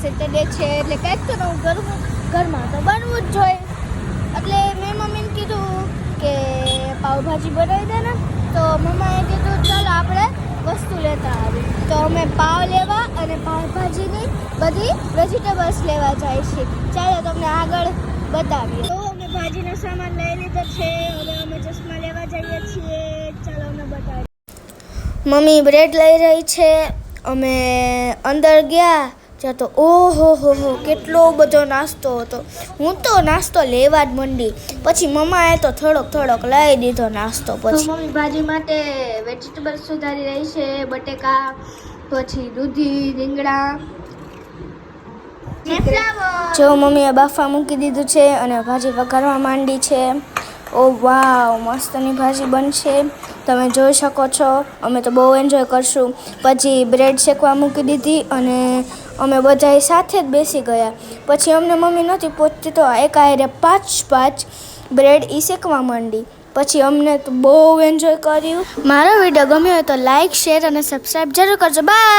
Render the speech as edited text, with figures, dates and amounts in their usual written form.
Saturday છે એટલે કંઈક તો નવું ઘરમાં તો બનવું જ જોઈએ. એટલે મેં મમ્મીને કીધું કે પાવભાજી બનાવી દે ને, તો મમ્માએ કીધું ચાલો આપણે વસ્તુ લેતા આવી. તો અમે પાવ લેવા અને પાવભાજીની બધી વેજીટેબલ્સ લેવા જાય છે. ચાલો તમને આગળ બતાવીએ. તો અમે ભાજીનો સામાન લઈ લીધો છે. હવે અમે ચશ્મા લેવા જઈએ છીએ. ચાલો અમે બતાવીએ. મમ્મી બ્રેડ લઈ રહી છે. અમે અંદર ગયા ત્યાં તો ઓહો હો કેટલો બધો નાસ્તો હતો. હું તો નાસ્તો લેવા જ માંડી. પછી મમ્માએ તો થોડોક લઈ દીધો નાસ્તો. પછી મમ્મી ભાજી માટે વેજીટેબલ્સ સુધારી રહી છે. બટેકા, પછી દૂધી, રીંગણા. જો મમ્મીએ બાફા મૂકી દીધું છે અને ભાજી વઘારવા માંડી છે. ઓ વાવ, મસ્તની ભાજી બનશે, તમે જોઈ શકો છો. અમે તો બહુ એન્જોય કરશું. પછી બ્રેડ શેકવા મૂકી દીધી અને અમે બધાએ સાથે જ બેસી ગયા. પછી અમને મમ્મી નહોતી પહોંચતી તો એકાએરે 5 બ્રેડ શેકવા માંડી. પછી અમને તો બહુ એન્જોય કર્યું. મારો વિડીયો ગમ્યો હોય તો લાઇક, શેર અને સબસ્ક્રાઈબ જરૂર કરજો. બાય.